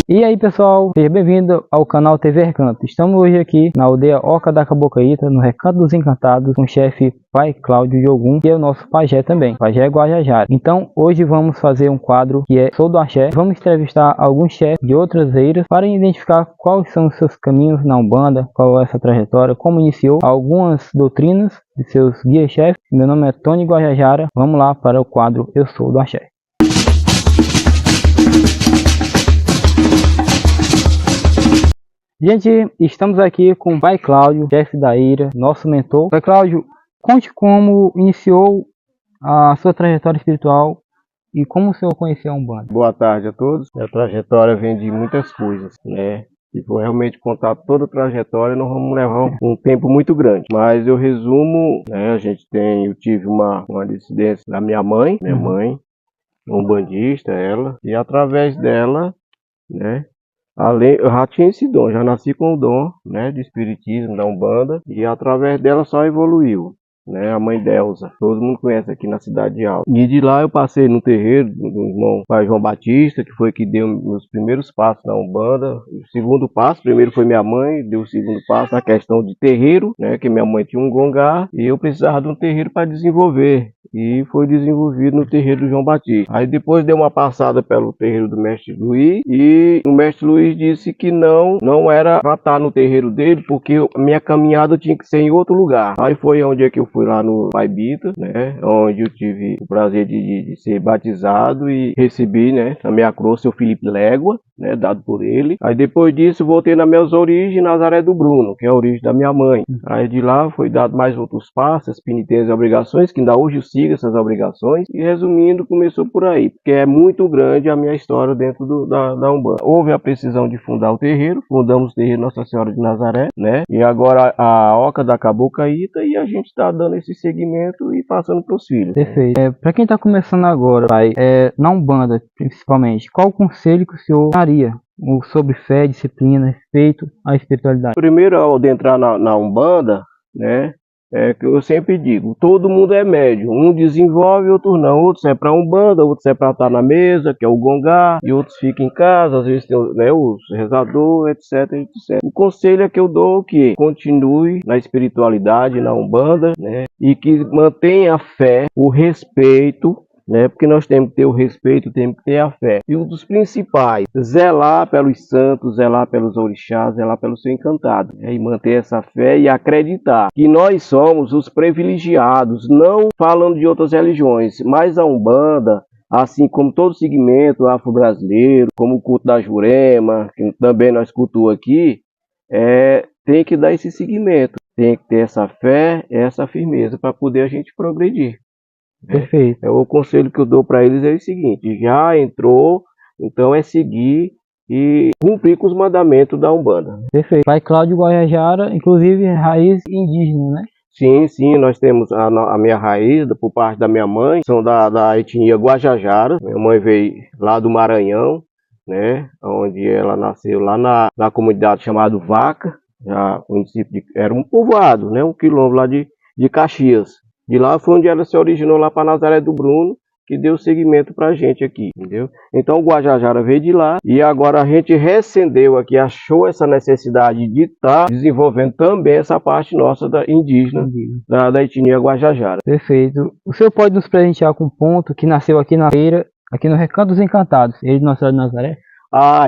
E aí pessoal, seja bem-vindo ao canal TV Recanto. Estamos hoje aqui na aldeia Oca da Cabocaíta, no Recanto dos Encantados, com o chefe Pai Cláudio de Ogum, que é o nosso pajé também, pajé Guajajara. Então hoje vamos fazer um quadro que é Sou do Axé. Vamos entrevistar alguns chefes de outras eiras para identificar quais são os seus caminhos na Umbanda, qual é essa trajetória, como iniciou, algumas doutrinas de seus guias-chefes. Meu nome é Tony Guajajara. Vamos lá para o quadro Eu Sou do Axé. Gente, estamos aqui com o Pai Cláudio, chefe da Eira, nosso mentor. Pai Cláudio, conte como iniciou a sua trajetória espiritual e como o senhor conheceu a Umbanda. Boa tarde a todos. A trajetória vem de muitas coisas, né? Se for realmente contar toda a trajetória, nós vamos levar um tempo muito grande. Mas eu resumo, né? Eu tive uma descendência da minha mãe, umbandista, ela, e através dela, né? Eu já tinha esse dom, já nasci com o dom, né, de espiritismo da Umbanda, e através dela só evoluiu, né, a mãe Delza, todo mundo conhece aqui na cidade de Alto. E de lá eu passei no terreiro do irmão Pai João Batista, que foi que deu meus primeiros passos na Umbanda. O segundo passo, primeiro foi minha mãe, deu o segundo passo, a questão de terreiro, né, que minha mãe tinha um gongá, e eu precisava de um terreiro para desenvolver. E foi desenvolvido no terreiro do João Batista. Aí depois deu uma passada pelo terreiro do mestre Luiz, e o mestre Luiz disse que não era para estar no terreiro dele, porque a minha caminhada tinha que ser em outro lugar. Aí foi onde é que eu fui lá no Pai Bita, né, onde eu tive o prazer de ser batizado e recebi, né, na minha cruz, seu Felipe Légua, né, dado por ele. Aí depois disso voltei nas minhas origens, Nazaré do Bruno, que é a origem da minha mãe. Aí de lá foi dado mais outros passos, as penitências e obrigações, que ainda hoje eu sigo essas obrigações. E resumindo, começou por aí, porque é muito grande a minha história dentro da Umbanda. Houve a precisão de fundar o terreiro, fundamos o terreiro Nossa Senhora de Nazaré, né, e agora a Oca da Cabocaíta, e a gente está dando esse segmento e passando para os filhos. Perfeito. Para quem está começando agora, pai, na Umbanda principalmente, qual o conselho que o senhor daria sobre fé, disciplina, respeito à espiritualidade? Primeiro, ao entrar na Umbanda, né, é que eu sempre digo, todo mundo é médium, um desenvolve, outros não, outros é para Umbanda, outros é para estar na mesa, que é o gongá, e outros ficam em casa, às vezes tem, né, os rezadores, etc, etc. O conselho é que eu dou que continue na espiritualidade, na Umbanda, né, e que mantenha a fé, o respeito, né, porque nós temos que ter o respeito, temos que ter a fé. E um dos principais, zelar pelos santos, zelar pelos orixás, zelar pelo seu encantado, né, e manter essa fé e acreditar que nós somos os privilegiados, não falando de outras religiões, mas a Umbanda, assim como todo segmento afro-brasileiro, como o culto da Jurema, que também nós cultuamos aqui, tem que dar esse segmento, tem que ter essa fé, essa firmeza para poder a gente progredir. Perfeito. O conselho que eu dou para eles é o seguinte: já entrou, então é seguir e cumprir com os mandamentos da Umbanda. Perfeito. Pai Cláudio Guajajara, inclusive raiz indígena, né? Sim, nós temos a minha raiz, por parte da minha mãe, são da etnia Guajajara. Minha mãe veio lá do Maranhão, né, onde ela nasceu lá na comunidade chamada Vaca, já, era um povoado, né, um quilombo lá de Caxias. De lá foi onde ela se originou, lá para Nazaré do Bruno, que deu seguimento pra gente aqui, entendeu? Então o Guajajara veio de lá, e agora a gente recendeu aqui, achou essa necessidade de estar desenvolvendo também essa parte nossa da indígena, da etnia Guajajara. Perfeito. O senhor pode nos presentear com um ponto que nasceu aqui na feira, aqui no Recanto dos Encantados, ele de Nossa Senhora de Nazaré?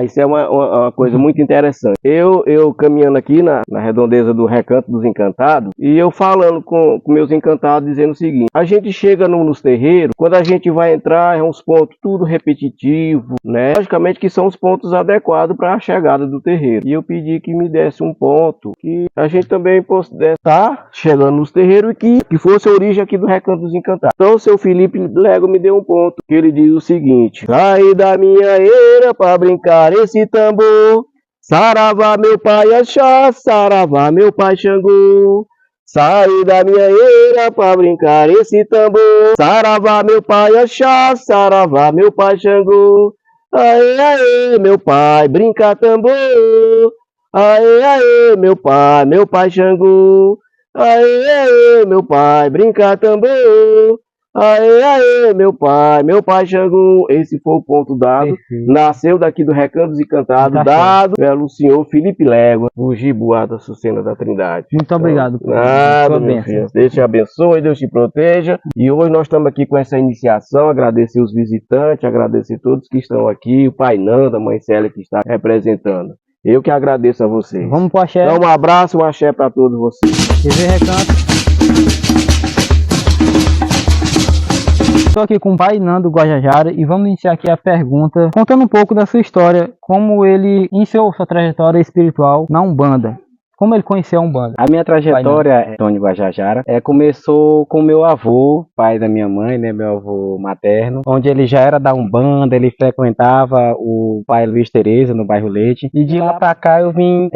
Isso é uma coisa muito interessante. Eu caminhando aqui na redondeza do Recanto dos Encantados, e eu falando com meus encantados, dizendo o seguinte: a gente chega nos terreiros, quando a gente vai entrar, é uns pontos tudo repetitivo, né? Logicamente que são os pontos adequados para a chegada do terreiro. E eu pedi que me desse um ponto que a gente também pudesse estar chegando nos terreiros e que fosse a origem aqui do Recanto dos Encantados. Então o seu Felipe Lego me deu um ponto, que ele diz o seguinte: saí da minha eira para brincar esse tambor, saravá meu pai Axá, saravá meu pai Xangô. Saí da minha eira pra brincar esse tambor, saravá meu pai Axá, saravá meu pai Xangô. Aê, aê, meu pai, brinca tambor. Aê, aê, meu pai Xangô. Aê, aê, meu pai, brinca tambor. Aê, aê, meu pai Xangô, esse foi o ponto dado. Perfeito. Nasceu daqui do Recantos Encantados, Tá dado pelo senhor Felipe Légua, o Gibuá da Sucena da Trindade. Muito obrigado, Então, pai. nada, Sua meu bênção. filho. Deus te abençoe, Deus te proteja. E hoje nós estamos aqui com essa iniciação, agradecer os visitantes, agradecer todos que estão aqui, o pai Nanda, a mãe Célia que está representando. Eu que agradeço a vocês. Vamos pro axé. Então, um abraço, um axé para todos vocês. TV Recanto. Estou aqui com o pai Nando Guajajara e vamos iniciar aqui a pergunta contando um pouco da sua história, como ele iniciou sua trajetória espiritual na Umbanda. Como ele conheceu a Umbanda? A minha trajetória, Tony Guajajara, começou com meu avô, pai da minha mãe, né, meu avô materno, onde ele já era da Umbanda, ele frequentava o pai Luiz Tereza, no bairro Leite, e de lá pra cá eu vim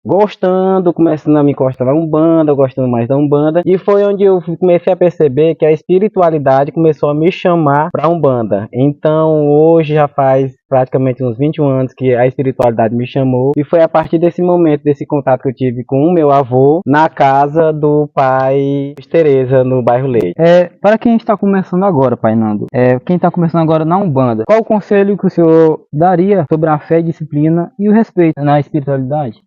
gostando, começando a me encostar na Umbanda, gostando mais da Umbanda, e foi onde eu comecei a perceber que a espiritualidade começou a me chamar pra Umbanda. Então hoje já faz praticamente uns 21 anos que a espiritualidade me chamou, e foi a partir desse momento, desse contato que eu tive com o meu avô, na casa do pai Luiz Tereza, no bairro Leite. Para quem está começando agora, pai Nando, quem está começando agora na Umbanda, qual o conselho que o senhor daria sobre a fé, disciplina e o respeito na espiritualidade?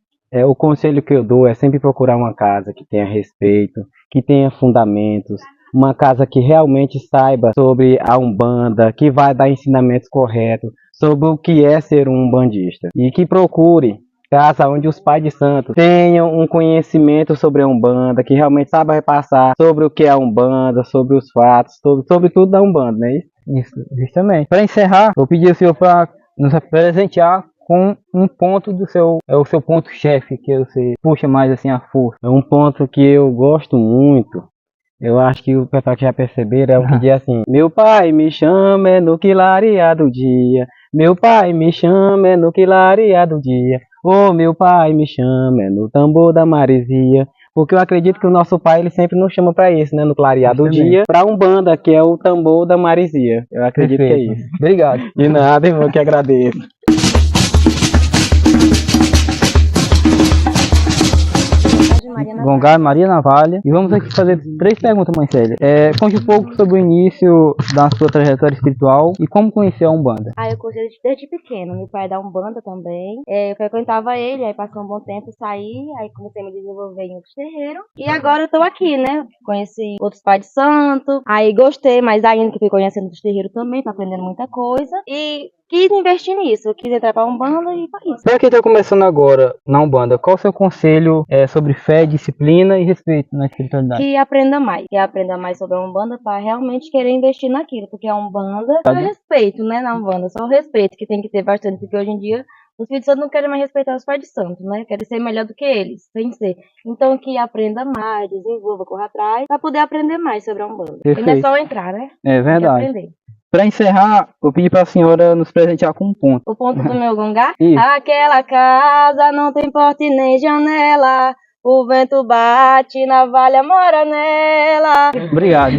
O conselho que eu dou é sempre procurar uma casa que tenha respeito, que tenha fundamentos, uma casa que realmente saiba sobre a Umbanda, que vai dar ensinamentos corretos sobre o que é ser um umbandista. E que procure casa onde os pais de santo tenham um conhecimento sobre a Umbanda, que realmente saiba repassar sobre o que é a Umbanda, sobre os fatos, sobre tudo da Umbanda, não é isso? Isso, justamente. Para encerrar, eu pedi ao senhor para nos presentear com um ponto do seu, o seu ponto-chefe, que você puxa mais assim a força. É um ponto que eu gosto muito. Eu acho que o pessoal que já perceberam é o que diz assim: meu pai me chama no clarear do dia, meu pai me chama no clarear do dia, oh meu pai me chama no tambor da maresia. Porque eu acredito que o nosso pai ele sempre nos chama para isso, né? No clarear do dia, para Umbanda, que é o tambor da maresia. Eu acredito que é isso. Obrigado. De nada, irmão, que agradeço. Gongar Maria Navalha. E vamos aqui fazer 3 perguntas, mãe Célia. Conte um pouco sobre o início da sua trajetória espiritual e como conheceu a Umbanda. Eu conheci desde pequeno. Meu pai é da Umbanda também. Eu frequentava ele, aí passou um bom tempo, saí, aí comecei a me desenvolver em outros terreiros. E agora eu tô aqui, né? Conheci outros pais de santo, aí gostei, mas ainda que fui conhecendo outros terreiros também, tô aprendendo muita coisa. E quis investir nisso, eu quis entrar pra Umbanda e foi isso. Para quem está começando agora na Umbanda, qual o seu conselho sobre fé, disciplina e respeito na espiritualidade? Que aprenda mais sobre a Umbanda para realmente querer investir naquilo, porque a Umbanda é o respeito, né, na Umbanda, só o respeito que tem que ter bastante, porque hoje em dia os filhos de santo não querem mais respeitar os pais de santo, né, querem ser melhor do que eles, sem ser. Então que aprenda mais, desenvolva, corra atrás, para poder aprender mais sobre a Umbanda. E não é só entrar, né? É verdade. Tem que aprender. Para encerrar, eu pedi para a senhora nos presentear com um ponto. O ponto do meu gongar? Isso. Aquela casa não tem porta e nem janela, o vento bate, navalha mora nela. Obrigado.